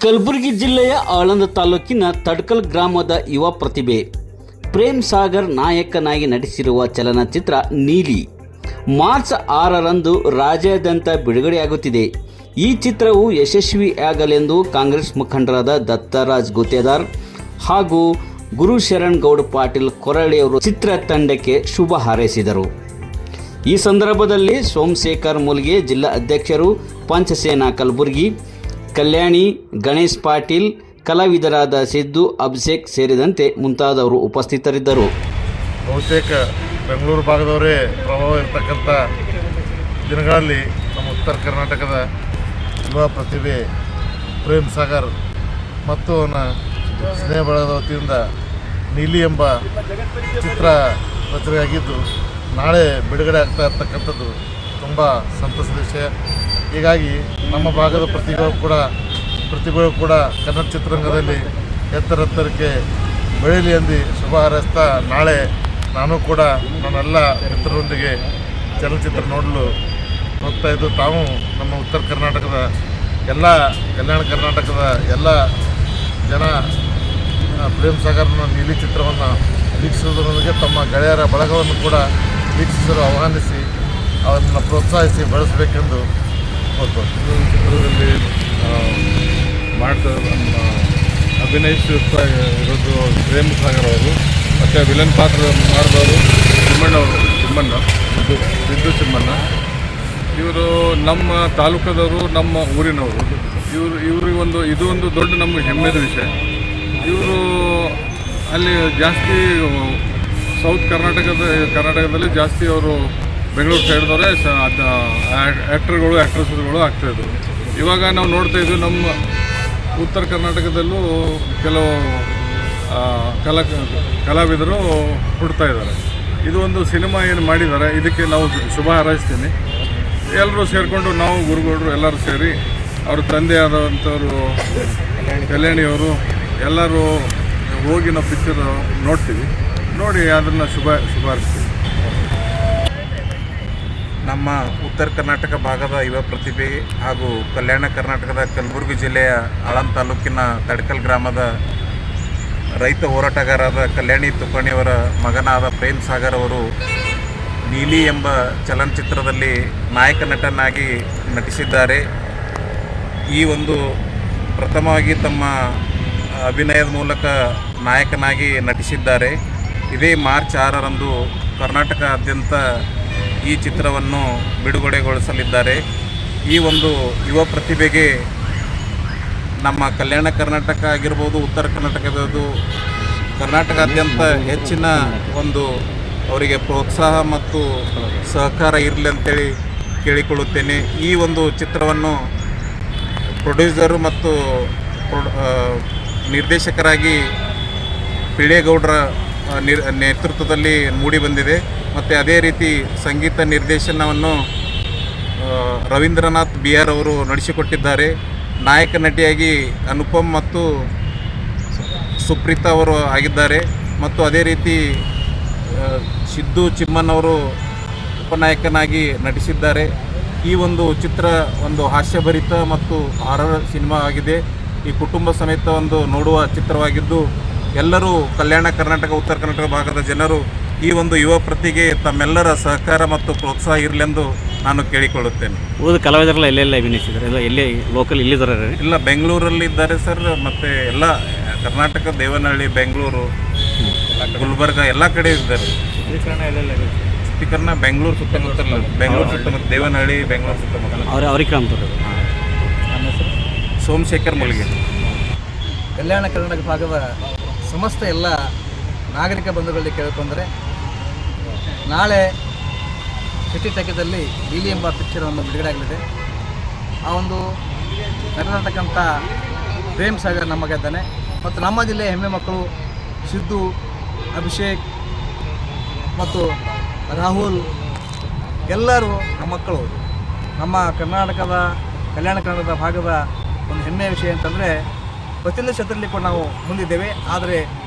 ಕಲಬುರಗಿ ಜಿಲ್ಲೆಯ ಆಳಂದ ತಾಲೂಕಿನ ತಡ್ಕಲ್ ಗ್ರಾಮದ ಯುವ ಪ್ರತಿಭೆ ಪ್ರೇಮ್ ಸಾಗರ್ ನಾಯಕನಾಗಿ ನಟಿಸಿರುವ ಚಲನಚಿತ್ರ ನೀಲಿ ಮಾರ್ಚ್ 6ರಂದು ರಾಜ್ಯಾದ್ಯಂತ ಬಿಡುಗಡೆಯಾಗುತ್ತಿದೆ. ಈ ಚಿತ್ರವು ಯಶಸ್ವಿಯಾಗಲೆಂದು ಕಾಂಗ್ರೆಸ್ ಮುಖಂಡರಾದ ದತ್ತರಾಜ್ ಗುತ್ತೇದಾರ್ ಹಾಗೂ ಗುರುಶರಣ್ ಗೌಡ್ ಪಾಟೀಲ್ ಕೊರಳಿಯವರು ಚಿತ್ರತಂಡಕ್ಕೆ ಶುಭ ಹಾರೈಸಿದರು. ಈ ಸಂದರ್ಭದಲ್ಲಿ ಸೋಮಶೇಖರ್ ಮುಲ್ಗೆ ಜಿಲ್ಲಾ ಅಧ್ಯಕ್ಷರು, ಪಂಚಸೇನಾ ಕಲಬುರಗಿ, ಕಲ್ಯಾಣಿ, ಗಣೇಶ್ ಪಾಟೀಲ್, ಕಲಾವಿದರಾದ ಸಿದ್ದು, ಅಭಿಷೇಕ್ ಸೇರಿದಂತೆ ಮುಂತಾದವರು ಉಪಸ್ಥಿತರಿದ್ದರು. ಬಹುತೇಕ ಬೆಂಗಳೂರು ಭಾಗದವರೇ ಪ್ರಭಾವ ಇರತಕ್ಕಂಥ ದಿನಗಳಲ್ಲಿ ನಮ್ಮ ಉತ್ತರ ಕರ್ನಾಟಕದ ಯುವ ಪ್ರತಿಭೆ ಪ್ರೇಮ್ ಸಾಗರ್ ಮತ್ತು ಅವನ ಸ್ನೇಹ ಬಳಗದ ವತಿಯಿಂದ ನೀಲಿ ಎಂಬ ಚಿತ್ರ ರಚನೆಯಾಗಿದ್ದು ನಾಳೆ ಬಿಡುಗಡೆ ಆಗ್ತಾ ಇರ್ತಕ್ಕಂಥದ್ದು ತುಂಬ ಸಂತಸದ ವಿಷಯ. ಹೀಗಾಗಿ ನಮ್ಮ ಭಾಗದ ಪ್ರತಿಭೆಗಳು ಕೂಡ ಕನ್ನಡ ಚಿತ್ರರಂಗದಲ್ಲಿ ಎತ್ತರಕ್ಕೆ ಬೆಳೀಲಿ ಎಂದು ಶುಭ ಹಾರೈಸ್ತಾ ನಾಳೆ ನಾನು ಕೂಡ ನನ್ನೆಲ್ಲ ಮಿತ್ರರೊಂದಿಗೆ ಚಲನಚಿತ್ರ ನೋಡಲು ಹೋಗ್ತಾಯಿದ್ದು, ತಾವು ನಮ್ಮ ಉತ್ತರ ಕರ್ನಾಟಕದ ಕಲ್ಯಾಣ ಕರ್ನಾಟಕದ ಎಲ್ಲ ಜನ ಪ್ರೇಮ್ ಸಾಗರ್ನ ನೀಲಿ ಚಿತ್ರವನ್ನು ವೀಕ್ಷಿಸುವುದರೊಂದಿಗೆ ತಮ್ಮ ಗೆಳೆಯರ ಬಳಗವನ್ನು ಕೂಡ ವೀಕ್ಷಿಸಲು ಆಹ್ವಾನಿಸಿ ಅವರನ್ನು ಪ್ರೋತ್ಸಾಹಿಸಿ ಬೆಳೆಸಬೇಕೆಂದು ಕೋರ್ಬೋದು. ಚಿತ್ರದಲ್ಲಿ ಮಾಡ್ತಾ ಅಭಿನಯಿಸುತ್ತಾ ಇರೋದು ಪ್ರೇಮ್ ಸಾಗರ್ ಅವರು, ಮತ್ತು ವಿಲನ್ ಪಾತ್ರ ಮಾಡಿದವರು ಚಿಮ್ಮಣ್ಣ ಸಿದ್ದು ಚಿಮ್ಮಣ್ಣ. ಇವರು ನಮ್ಮ ತಾಲೂಕದವರು, ನಮ್ಮ ಊರಿನವರು. ಇದು ಒಂದು ದೊಡ್ಡ ನಮಗೆ ಹೆಮ್ಮೆದ ವಿಷಯ. ಇವರು ಅಲ್ಲಿ ಜಾಸ್ತಿ ಸೌತ್ ಕರ್ನಾಟಕದಲ್ಲಿ ಜಾಸ್ತಿ ಅವರು ಬೆಂಗಳೂರು ಸೈಡ್ದವರೇ ಆ್ಯಕ್ಟರ್ಗಳು ಆ್ಯಕ್ಟ್ರೆಸ್ಗಳು ಆಗ್ತಾಯಿದ್ರು. ಇವಾಗ ನಾವು ನೋಡ್ತಾಯಿದ್ವಿ ನಮ್ಮ ಉತ್ತರ ಕರ್ನಾಟಕದಲ್ಲೂ ಕೆಲವು ಕಲಾವಿದರು ಹುಡ್ತಾ ಇದ್ದಾರೆ. ಇದು ಒಂದು ಸಿನಿಮಾ ಏನು ಮಾಡಿದ್ದಾರೆ, ಇದಕ್ಕೆ ನಾವು ಶುಭ ಹಾರೈಸ್ತೀನಿ. ಎಲ್ಲರೂ ಸೇರಿಕೊಂಡು ನಾವು ಗುರುಗೌಡರು ಎಲ್ಲರೂ ಸೇರಿ ಅವ್ರ ತಂದೆ ಆದಂಥವರು ಕಲ್ಯಾಣಿಯವರು ಎಲ್ಲರೂ ಹೋಗಿ ನಾವು ಪಿಕ್ಚರ್ ನೋಡ್ತೀವಿ. ನೋಡಿ ಅದನ್ನು ಶುಭ ಹಾರೈಸ್ತೀವಿ. ನಮ್ಮ ಉತ್ತರ ಕರ್ನಾಟಕ ಭಾಗದ ಯುವ ಪ್ರತಿಭೆ ಹಾಗೂ ಕಲ್ಯಾಣ ಕರ್ನಾಟಕದ ಕಲಬುರಗಿ ಜಿಲ್ಲೆಯ ಆಳಂದ ತಾಲೂಕಿನ ತಡ್ಕಲ್ ಗ್ರಾಮದ ರೈತ ಹೋರಾಟಗಾರರಾದ ಕಲ್ಯಾಣಿ ತುಕಣಿಯವರ ಮಗನಾದ ಪ್ರೇಮ್ ಸಾಗರ್ ಅವರು ನೀಲಿ ಎಂಬ ಚಲನಚಿತ್ರದಲ್ಲಿ ನಾಯಕ ನಟನಾಗಿ ನಟಿಸಿದ್ದಾರೆ. ಈ ಒಂದು ಪ್ರಥಮವಾಗಿ ತಮ್ಮ ಅಭಿನಯದ ಮೂಲಕ ನಾಯಕನಾಗಿ ನಟಿಸಿದ್ದಾರೆ. ಇದೇ ಮಾರ್ಚ್ 6ರಂದು ಕರ್ನಾಟಕದಾದ್ಯಂತ ಈ ಚಿತ್ರವನ್ನು ಬಿಡುಗಡೆಗೊಳಿಸಲಿದ್ದಾರೆ. ಈ ಒಂದು ಯುವ ಪ್ರತಿಭೆಗೆ ನಮ್ಮ ಕಲ್ಯಾಣ ಕರ್ನಾಟಕ ಆಗಿರ್ಬೋದು, ಉತ್ತರ ಕರ್ನಾಟಕಾದ್ಯಂತ ಹೆಚ್ಚಿನ ಒಂದು ಅವರಿಗೆ ಪ್ರೋತ್ಸಾಹ ಮತ್ತು ಸಹಕಾರ ಇರಲಿ ಅಂತೇಳಿ ಕೇಳಿಕೊಳ್ಳುತ್ತೇನೆ. ಈ ಒಂದು ಚಿತ್ರವನ್ನು ಪ್ರೊಡ್ಯೂಸರು ಮತ್ತು ನಿರ್ದೇಶಕರಾಗಿ ಪಿಳೇಗೌಡರ ನೇತೃತ್ವದಲ್ಲಿ ಮೂಡಿಬಂದಿದೆ. ಮತ್ತು ಅದೇ ರೀತಿ ಸಂಗೀತ ನಿರ್ದೇಶನವನ್ನು ರವೀಂದ್ರನಾಥ್ BR ಅವರು ನಡೆಸಿಕೊಟ್ಟಿದ್ದಾರೆ. ನಾಯಕ ನಟಿಯಾಗಿ ಅನುಪಮ್ ಮತ್ತು ಸುಪ್ರೀತಾ ಅವರು ಆಗಿದ್ದಾರೆ. ಮತ್ತು ಅದೇ ರೀತಿ ಸಿದ್ದು ಚಿಮ್ಮಣ್ಣವರು ಉಪನಾಯಕನಾಗಿ ನಟಿಸಿದ್ದಾರೆ. ಈ ಒಂದು ಚಿತ್ರ ಒಂದು ಹಾಸ್ಯಭರಿತ ಮತ್ತು ಹಾರರ್ ಸಿನಿಮಾ ಆಗಿದೆ. ಈ ಕುಟುಂಬ ಸಮೇತ ಒಂದು ನೋಡುವ ಚಿತ್ರವಾಗಿದ್ದು ಎಲ್ಲರೂ ಕಲ್ಯಾಣ ಕರ್ನಾಟಕ, ಉತ್ತರ ಕರ್ನಾಟಕ ಭಾಗದ ಜನರು ಈ ಒಂದು ಯುವ ಪ್ರತಿಗೆ ತಮ್ಮೆಲ್ಲರ ಸಹಕಾರ ಮತ್ತು ಪ್ರೋತ್ಸಾಹ ಇರಲೆಂದು ನಾನು ಕೇಳಿಕೊಳ್ಳುತ್ತೇನೆ. ಉಳಿದ ಕಲಾವಿದರೆಲ್ಲ ಎಲ್ಲೆಲ್ಲ ಅಭಿನಯಿಸಿದ್ದಾರೆ? ಎಲ್ಲ ಎಲ್ಲಿ ಲೋಕಲ್ ಇಲ್ಲಿದ್ದಾರೆ? ಇಲ್ಲ, ಬೆಂಗಳೂರಲ್ಲಿ ಇದ್ದಾರೆ ಸರ್. ಮತ್ತು ಎಲ್ಲ ಕರ್ನಾಟಕ, ದೇವನಹಳ್ಳಿ, ಬೆಂಗಳೂರು, ಗುಲ್ಬರ್ಗ ಎಲ್ಲ ಕಡೆ ಇದ್ದಾರೆ. ಚಿತ್ರೀಕರಣ ಬೆಂಗಳೂರು ಸುತ್ತಮುತ್ತ, ದೇವನಹಳ್ಳಿ, ಬೆಂಗಳೂರು ಸುತ್ತಮುತ್ತ. ಅವ್ರಿಗೆ ಸೋಮಶೇಖರ್ ಮುಲ್ಗೆ. ಕಲ್ಯಾಣ ಕರ್ನಾಟಕ ಭಾಗದ ಸಮಸ್ತ ಎಲ್ಲ ನಾಗರಿಕ ಬಂಧುಗಳಲ್ಲಿ ಕೇಳಿಕೊಂಡರೆ, ನಾಳೆ ಸಿಟಿ ಟೆಕದಲ್ಲಿ ನೀಲಿ ಎಂಬ ಪಿಕ್ಚರನ್ನು ಬಿಡುಗಡೆ ಆಗಲಿದೆ. ಆ ಒಂದು ನಟನಾಟಕ್ಕಂಥ ಪ್ರೇಮ್ ಸಾಗರ್ ನಮ್ಮ ಮಗ ಇದ್ದಾನೆ. ಮತ್ತು ನಮ್ಮ ಜಿಲ್ಲೆಯ ಹೆಮ್ಮೆ ಮಕ್ಕಳು ಸಿದ್ದು, ಅಭಿಷೇಕ್ ಮತ್ತು ರಾಹುಲ್ ಎಲ್ಲರೂ ನಮ್ಮ ಮಕ್ಕಳು. ನಮ್ಮ ಕಲ್ಯಾಣ ಕರ್ನಾಟಕದ ಭಾಗದ ಒಂದು ಹೆಮ್ಮೆಯ ವಿಷಯ ಅಂತಂದರೆ, ಪ್ರತಿಯೊಂದು ಕ್ಷೇತ್ರದಲ್ಲಿ ಕೂಡ ನಾವು ಮುಂದಿದ್ದೇವೆ, ಆದರೆ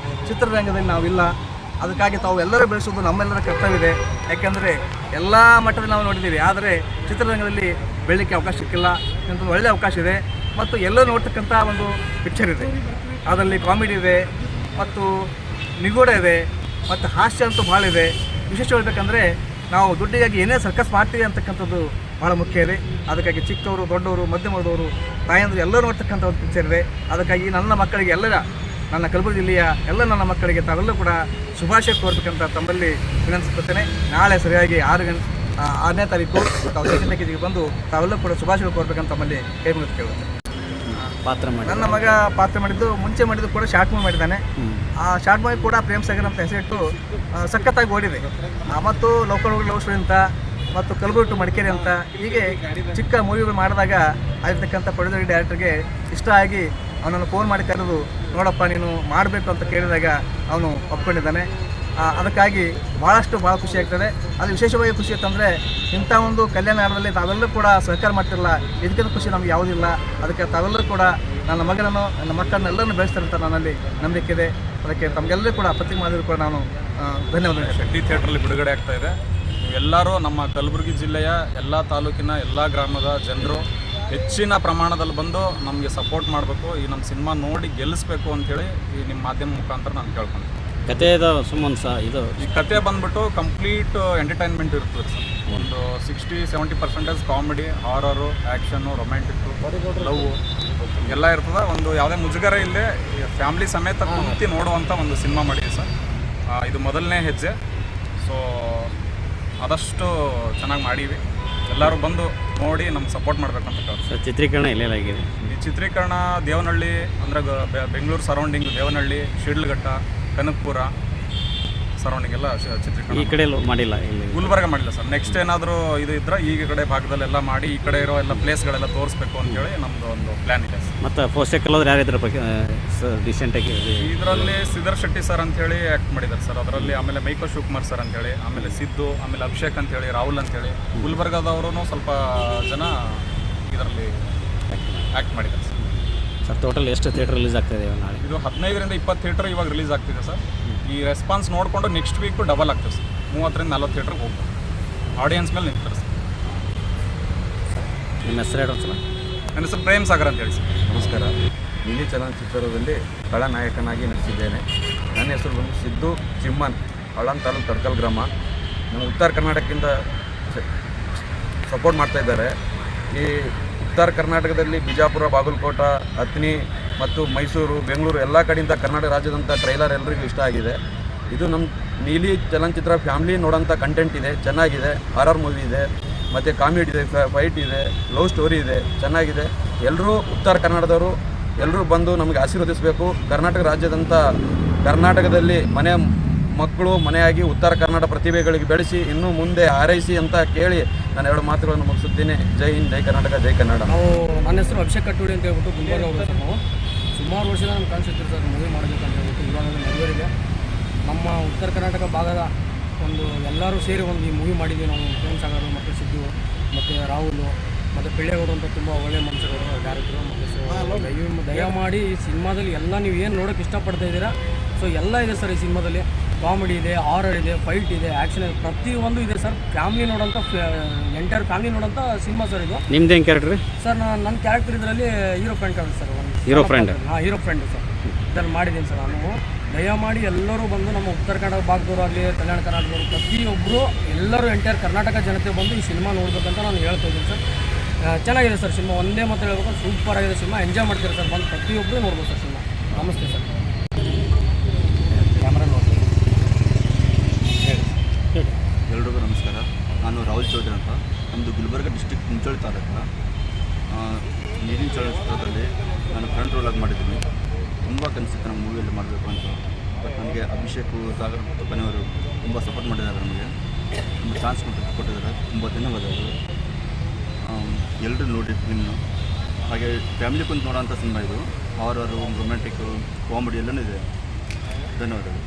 ಚಿತ್ರರಂಗದಲ್ಲಿ ನಾವಿಲ್ಲ. ಅದಕ್ಕಾಗಿ ತಾವು ಎಲ್ಲರೂ ಬೆಳೆಸೋದು ನಮ್ಮೆಲ್ಲರ ಕರ್ತವ್ಯ ಇದೆ. ಯಾಕೆಂದರೆ ಎಲ್ಲ ಮಟ್ಟದಲ್ಲಿ ನಾವು ನೋಡಿದ್ದೀವಿ, ಆದರೆ ಚಿತ್ರರಂಗದಲ್ಲಿ ಬೆಳಲಿಕ್ಕೆ ಅವಕಾಶ ಸಿಕ್ಕಿಲ್ಲ. ಇಂಥ ಒಳ್ಳೆಯ ಅವಕಾಶ ಇದೆ. ಮತ್ತು ಎಲ್ಲರೂ ನೋಡ್ತಕ್ಕಂಥ ಒಂದು ಪಿಕ್ಚರ್ ಇದೆ. ಅದರಲ್ಲಿ ಕಾಮಿಡಿ ಇದೆ ಮತ್ತು ನಿಗೂಢ ಇದೆ ಮತ್ತು ಹಾಸ್ಯ ಅಂತೂ ಭಾಳ ಇದೆ. ವಿಶೇಷ ಹೇಳಬೇಕಂದ್ರೆ ನಾವು ದುಡ್ಡಿಗಾಗಿ ಏನೇ ಸರ್ಕಸ್ ಮಾಡ್ತೀವಿ ಅಂತಕ್ಕಂಥದ್ದು ಭಾಳ ಮುಖ್ಯ ಇದೆ. ಅದಕ್ಕಾಗಿ ಚಿಕ್ಕವರು, ದೊಡ್ಡವರು, ಮಧ್ಯಮದವರು, ತಾಯಂದರು ಎಲ್ಲರೂ ನೋಡ್ತಕ್ಕಂಥ ಒಂದು ಪಿಕ್ಚರ್ ಇದೆ. ಅದಕ್ಕಾಗಿ ನನ್ನ ಮಕ್ಕಳಿಗೆ ನನ್ನ ಕಲಬುರಗಿ ಜಿಲ್ಲೆಯ ಎಲ್ಲ ನನ್ನ ಮಕ್ಕಳಿಗೆ ತಾವೆಲ್ಲೂ ಕೂಡ ಶುಭಾಶಯ ಕೋರ್ಬೇಕಂತ ತಮ್ಮಲ್ಲಿ ವಿನಂತಿಸುತ್ತೇನೆ. ನಾಳೆ ಸರಿಯಾಗಿ 6ನೇ ತಾರೀಕು ತಾವು ಸೆಕೆಂಡ್ ಪ್ಯಾಕೇಜಿಗೆ ಬಂದು ತಾವೆಲ್ಲೂ ಕೂಡ ಶುಭಾಶಯ ಕೋರ್ಬೇಕಂತ ತಮ್ಮಲ್ಲಿ ಕೈ ಮುಗಿದು ಕೇಳುತ್ತೆ. ಪಾತ್ರ ಮಾಡಿ ನನ್ನ ಮಗ ಪಾತ್ರ ಮುಂಚೆ ಮಾಡಿದ್ದು ಕೂಡ ಶಾರ್ಟ್ ಮೂವಿ ಮಾಡಿದ್ದಾನೆ. ಆ ಶಾರ್ಟ್ ಮೂವಿ ಕೂಡ ಪ್ರೇಮ್ ಸಾಗರ್ ಅಂತ ಹೆಸರಿಟ್ಟು ಸಖತ್ತಾಗಿ ಓಡಿದೆ. ಮತ್ತು ಲೋಕಲ್ ಲವ್ ಸ್ಟೋರಿ ಅಂತ ಮತ್ತು ಕಲಬುರಗಿ ಟು ಮಡಿಕೇರಿ ಅಂತ ಹೀಗೆ ಚಿಕ್ಕ ಮೂವಿಗಳು ಮಾಡಿದಾಗ ಆಗಿರ್ತಕ್ಕಂಥ ಪ್ರೊಡ್ಯೂಸರ್ ಡೈರೆಕ್ಟರ್ಗೆ ಇಷ್ಟ ಆಗಿ ಅವನನ್ನು ಫೋನ್ ಮಾಡಿ ಕರೆದು ನೋಡಪ್ಪ ನೀನು ಮಾಡಬೇಕು ಅಂತ ಕೇಳಿದಾಗ ಅವನು ಒಪ್ಕೊಂಡಿದ್ದಾನೆ. ಅದಕ್ಕಾಗಿ ಭಾಳ ಖುಷಿ ಆಗ್ತದೆ. ಅದು ವಿಶೇಷವಾಗಿ ಖುಷಿ ಅಂತಂದರೆ ಇಂಥ ಒಂದು ಕಲ್ಯಾಣ ನಾಡದಲ್ಲಿ ತಾವೆಲ್ಲರೂ ಕೂಡ ಸಹಕಾರ ಮಾಡ್ತಿರಲ್ಲ, ಇದಕ್ಕಿಂತ ಖುಷಿ ನಮ್ಗೆ ಯಾವುದಿಲ್ಲ. ಅದಕ್ಕೆ ತಾವೆಲ್ಲರೂ ಕೂಡ ನನ್ನ ಮಗನನ್ನು ನನ್ನ ಮಕ್ಕಳನ್ನೆಲ್ಲರನ್ನು ಬೆಳೆಸ್ತಾರೆ ಅಂತ ನನ್ನಲ್ಲಿ ನಂಬಿಕೆ ಇದೆ. ಅದಕ್ಕೆ ತಮಗೆಲ್ಲರೂ ಕೂಡ ಪ್ರತಿ ಮಾಡಿದ್ರು ಕೂಡ ನಾನು ಧನ್ಯವಾದ. ಶೆಟ್ಟಿ ಥಿಯೇಟ್ರಲ್ಲಿ ಬಿಡುಗಡೆ ಆಗ್ತಾ ಇದೆ. ನೀವೆಲ್ಲರೂ ನಮ್ಮ ಕಲಬುರಗಿ ಜಿಲ್ಲೆಯ ಎಲ್ಲ ತಾಲೂಕಿನ ಎಲ್ಲ ಗ್ರಾಮದ ಜನರು ಹೆಚ್ಚಿನ ಪ್ರಮಾಣದಲ್ಲಿ ಬಂದು ನಮಗೆ ಸಪೋರ್ಟ್ ಮಾಡಬೇಕು, ಈ ನಮ್ಮ ಸಿನಿಮಾ ನೋಡಿ ಗೆಲ್ಲಿಸ್ಬೇಕು ಅಂಥೇಳಿ ಈ ನಿಮ್ಮ ಮಾಧ್ಯಮ ಮುಖಾಂತರ ನಾನು ಕೇಳ್ಕೊಂಡೆ. ಕಥೆದ ಸುಮ್ಮನೆ ಇದು ಈ ಕತೆ ಬಂದ್ಬಿಟ್ಟು ಕಂಪ್ಲೀಟ್ ಎಂಟರ್ಟೈನ್ಮೆಂಟ್ ಇರ್ತದೆ ಸರ್. ಒಂದು 60-70% ಕಾಮಿಡಿ, ಹಾರರು, ಆ್ಯಕ್ಷನ್ನು, ರೊಮ್ಯಾಂಟಿಕ್ಕು, ಲವ್ ಎಲ್ಲ ಇರ್ತದೆ. ಒಂದು ಯಾವುದೇ ಮುಜುಗರ ಇಲ್ಲದೆ ಫ್ಯಾಮ್ಲಿ ಸಮೇತ ಕುಂತು ನೋಡುವಂಥ ಒಂದು ಸಿನಿಮಾ ಮಾಡಿದೆ ಸರ್. ಇದು ಮೊದಲನೇ ಹೆಜ್ಜೆ. ಸೊ ಆದಷ್ಟು ಚೆನ್ನಾಗಿ ಮಾಡೀವಿ. ಎಲ್ಲರೂ ಬಂದು ನೋಡಿ ನಮ್ಗೆ ಸಪೋರ್ಟ್ ಮಾಡಬೇಕಂತ ಕೇಳ್ತೀವಿ. ಚಿತ್ರೀಕರಣ ಎಲ್ಲೆಲ್ಲಾಗಿದೆ? ಈ ಚಿತ್ರೀಕರಣ ದೇವನಹಳ್ಳಿ ಅಂದರೆ ಬೆಂಗಳೂರು ಸರೌಂಡಿಂಗ್, ದೇವನಹಳ್ಳಿ, ಶಿಡ್ಲಘಟ್ಟ, ಕನಕಪುರ ಸರೌಂಡಿಂಗ್ ಎಲ್ಲ ಚಿತ್ರೀಕರಣ. ಈ ಕಡೆ ಮಾಡಿಲ್ಲ, ಇಲ್ಲಿ ಗುಲ್ಬರ್ಗ ಮಾಡಿಲ್ಲ ಸರ್. ನೆಕ್ಸ್ಟ್ ಏನಾದರೂ ಇದು ಇದ್ದರೆ ಈ ಕಡೆ ಭಾಗದಲ್ಲೆಲ್ಲ ಮಾಡಿ ಈ ಕಡೆ ಇರೋ ಎಲ್ಲ ಪ್ಲೇಸ್ಗಳೆಲ್ಲ ತೋರಿಸ್ಬೇಕು ಅಂತೇಳಿ ನಮ್ಮದು ಒಂದು ಪ್ಲ್ಯಾನ್ ಇದೆ ಸರ್. ಮತ್ತು ಪೋಷಕರು ಯಾರಿದ್ರ ಬಗ್ಗೆ ರೀಸೆಂಟಾಗಿ ಇದರಲ್ಲಿ ಸಿದ್ದರ್ ಶೆಟ್ಟಿ ಸರ್ ಅಂಥೇಳಿ ಆ್ಯಕ್ಟ್ ಮಾಡಿದ್ದಾರೆ ಸರ್. ಅದರಲ್ಲಿ ಆಮೇಲೆ ಮೈಕೋ ಶಿವಕುಮಾರ್ ಸರ್ ಅಂಥೇಳಿ, ಆಮೇಲೆ ಸಿದ್ದು, ಆಮೇಲೆ ಅಭಿಷೇಕ್ ಅಂಥೇಳಿ, ರಾಹುಲ್ ಅಂಥೇಳಿ, ಗುಲ್ಬರ್ಗದವರು ಸ್ವಲ್ಪ ಜನ ಇದರಲ್ಲಿ ಆ್ಯಕ್ಟ್ ಮಾಡಿದ್ದಾರೆ ಸರ್. ಟೋಟಲ್ ಎಷ್ಟು ಥಿಯೇಟರ್ ರಿಲೀಸ್ ಆಗ್ತಾಯಿದೆ ನಾಳೆ? ಇದು 15ರಿಂದ 20 ಥಿಯೇಟರ್ ಇವಾಗ ರಿಲೀಸ್ ಆಗ್ತಿದೆ ಸರ್. ಈ ರೆಸ್ಪಾನ್ಸ್ ನೋಡಿಕೊಂಡು ನೆಕ್ಸ್ಟ್ ವೀಕು ಡಬಲ್ ಆಗ್ತದೆ ಸರ್. 30ರಿಂದ 40 ಥಿಯೇಟ್ರಿಗೆ ಹೋಗ್ಬೋದು. ಆಡಿಯನ್ಸ್ ಮೇಲೆ ನಿಂತಾರೆ ಸರ್. ನಿಮ್ಮ ಹೆಸರು ಹೇಳೋ ಸಲ? ನನ್ನ ಹೆಸರು ಪ್ರೇಮ್ ಸಾಗರ್ ಅಂತೇಳಿ ಸರ್. ನಮಸ್ಕಾರ. ನೀಲಿ ಚಲನಚಿತ್ರದಲ್ಲಿ ಖಳನಾಯಕನಾಗಿ ನಟಿಸಿದ್ದೇನೆ. ನನ್ನ ಹೆಸರು ಬಂದು ಸಿದ್ದು ಚಿಮ್ಮನ್, ಅಳನ್ ತಾಲೂಕು ತಡ್ಕಲ್ ಗ್ರಾಮ. ನಮ್ಮ ಉತ್ತರ ಕರ್ನಾಟಕದಿಂದ ಸಪೋರ್ಟ್ ಮಾಡ್ತಾಯಿದ್ದಾರೆ. ಈ ಉತ್ತರ ಕರ್ನಾಟಕದಲ್ಲಿ ಬಿಜಾಪುರ, ಬಾಗಲಕೋಟ, ಅಥಣಿ ಮತ್ತು ಮೈಸೂರು, ಬೆಂಗಳೂರು ಎಲ್ಲ ಕಡೆಯಿಂದ ಕರ್ನಾಟಕ ರಾಜ್ಯದಂಥ ಟ್ರೈಲರ್ ಎಲ್ಲರಿಗೂ ಇಷ್ಟ ಆಗಿದೆ. ಇದು ನಮ್ಮ ನೀಲಿ ಚಲನಚಿತ್ರ ಫ್ಯಾಮ್ಲಿ ನೋಡೋಂಥ ಕಂಟೆಂಟ್ ಇದೆ, ಚೆನ್ನಾಗಿದೆ. ಹಾರರ್ ಮೂವಿ ಇದೆ ಮತ್ತು ಕಾಮಿಡಿ ಇದೆ, ಫೈಟ್ ಇದೆ, ಲವ್ ಸ್ಟೋರಿ ಇದೆ, ಚೆನ್ನಾಗಿದೆ. ಎಲ್ಲರೂ ಉತ್ತರ ಕನ್ನಡದವರು ಎಲ್ಲರೂ ಬಂದು ನಮಗೆ ಆಶೀರ್ವದಿಸಬೇಕು. ಕರ್ನಾಟಕ ರಾಜ್ಯದಂಥ ಕರ್ನಾಟಕದಲ್ಲಿ ಮಕ್ಕಳು ಮನೆಯಾಗಿ ಉತ್ತರ ಕನ್ನಡ ಪ್ರತಿಭೆಗಳಿಗೆ ಬೆಳೆಸಿ ಇನ್ನೂ ಮುಂದೆ ಹಾರೈಸಿ ಅಂತ ಕೇಳಿ ನಾನು 2 ಮಾತುಗಳನ್ನು ಮುಗಿಸುತ್ತೇನೆ. ಜೈ ಹಿಂದ್, ಜೈ ಕರ್ನಾಟಕ, ಜೈ ಕನ್ನಡ. ನನ್ನ ಹೆಸರು ಅಭಿಷೇಕ್ ಕಟ್ಟೋಡಿ ಅಂತ ಹೇಳ್ಬಿಟ್ಟು ಗುಲ್ಬರ್ಗ ಹೋಗ್ಬೇಕು ಸರ್. ನಾವು ಸುಮಾರು ವರ್ಷದ ನಮ್ಮ ಕಾಣಿಸುತ್ತೆ ಸರ್ ಮೂವಿ ಮಾಡಬೇಕಂತ ಹೇಳ್ಬಿಟ್ಟು. ಇವಾಗ ನೆರವೇರಿಗೆ ನಮ್ಮ ಉತ್ತರ ಕರ್ನಾಟಕ ಭಾಗದ ಎಲ್ಲರೂ ಸೇರಿ ಈ ಮೂವಿ ಮಾಡಿದ್ದೀವಿ ನಾವು. ಪ್ರೇಮ್ ಸಾಗರ್ ಮತ್ತು ಸಿದ್ದು ಮತ್ತು ರಾಹುಲು ಮತ್ತು ಪಿಳ್ಳೆಗೌಡರು ಅಂತ ತುಂಬ ಒಳ್ಳೆಯ ಮನುಷ್ಯರು ಡೈರೆಕ್ಟ್ರು. ಮತ್ತು ದಯಮಾಡಿ ಈ ಸಿನಿಮಾದಲ್ಲಿ ಎಲ್ಲ ನೀವು ಏನು ನೋಡೋಕ್ಕೆ ಇಷ್ಟಪಡ್ತಾ ಇದ್ದೀರಾ, ಸೊ ಎಲ್ಲ ಇದೆ ಸರ್. ಈ ಸಿನಿಮಾದಲ್ಲಿ ಕಾಮಿಡಿ ಇದೆ, ಹಾರರ್ ಇದೆ, ಫೈಟ್ ಇದೆ, ಆ್ಯಕ್ಷನ್ ಇದೆ, ಪ್ರತಿಯೊಂದು ಇದೆ ಸರ್. ಫ್ಯಾಮಿಲಿ ನೋಡೋಂಥ ಎಂಟೈರ್ ಫ್ಯಾಮಿಲಿ ನೋಡೋಂಥ ಸಿನಿಮಾ ಸರ್ ಇದು. ನಿಮ್ದೇನು ಕ್ಯಾರೆಕ್ಟ್ರಿ ಸರ್? ನನ್ನ ಕ್ಯಾರೆಕ್ಟರ್ ಇದರಲ್ಲಿ hero friend character sir. Hero friend? ಹಾಂ, ಹೀರೋ ಫ್ರೆಂಡ್ ಸರ್. ಇದನ್ನು ಮಾಡಿದ್ದೀನಿ ಸರ್ ನಾನು. ದಯಮಾಡಿ ಎಲ್ಲರೂ ಬಂದು ನಮ್ಮ ಉತ್ತರ ಕನ್ನಡ ಭಾಗದವರು ಆಗಲಿ, ಕಲ್ಯಾಣ ಕರ್ನಾಟಕದವರು, ಪ್ರತಿಯೊಬ್ಬರು ಎಲ್ಲರೂ ಎಂಟೈರ್ ಕರ್ನಾಟಕ ಜನತೆ ಬಂದು ಈ ಸಿನಿಮಾ ನೋಡ್ಬೇಕಂತ ನಾನು ಹೇಳ್ತಾ ಇದ್ದೀನಿ ಸರ್. ಚೆನ್ನಾಗಿದೆ ಸರ್ ಸಿನಿಮಾ. ಒಂದೇ ಮಾತು ಹೇಳ್ಬೇಕು, ಸೂಪರ್ ಆಗಿದೆ ಸಿನಿಮಾ. ಎಂಜಾಯ್ ಮಾಡ್ತೀರಾ ಸರ್, ಬಂದು ಪ್ರತಿಯೊಬ್ಬರು ನೋಡ್ಬೋದು ಸರ್ ಸಿನಿಮಾ. ನಮಸ್ತೆ ಸರ್. ಕ್ಯಾಮ್ರಾ ನೋಡಿ. ಎಲ್ರಿಗೂ ನಮಸ್ಕಾರ. ನಾನು ರಾಹುಲ್ ಚೌಧರಿ ಅಂತ. ನಮ್ಮದು ಗುಲ್ಬರ್ಗ ಡಿಸ್ಟ್ರಿಕ್ಟ್ ಕುಂಚೋಳಿ ತಾಲೂಕಿನ ನೀರಿನ ಚಲನಚಿತ್ರದಲ್ಲಿ ನಾನು ಫ್ರಂಟ್ ರೋಲಾಗಿ ಮಾಡಿದ್ದೀನಿ. ತುಂಬ ಕನಸಿತ್ತು ನಮ್ಮ ಮೂವಿಯಲ್ಲಿ ಮಾಡಬೇಕು ಅಂತ. ಬಟ್ ನನಗೆ ಅಭಿಷೇಕ್ ಸಾಗರ್ ಮತ್ತು ಕೊನೆಯವರು ತುಂಬ ಸಪೋರ್ಟ್ ಮಾಡಿದ್ದಾರೆ. ನಮಗೆ ತುಂಬ ಚಾನ್ಸ್ ಕೊಟ್ಟಿದ್ದಾರೆ. ತುಂಬ ಧನ್ಯವಾದಗಳು. ಎಲ್ಲರೂ ನೋಡಿ ಫಿಲ್ಮ್ನು. ಹಾಗೆ ಫ್ಯಾಮಿಲಿ ಕುಂತು ನೋಡೋಂಥ ಸಿನಿಮಾ ಇದು. ಹಾರರು, ರೊಮ್ಯಾಂಟಿಕ್ಕು, ಕಾಮಿಡಿ ಎಲ್ಲನೂ ಇದೆ. ಧನ್ಯವಾದಗಳು.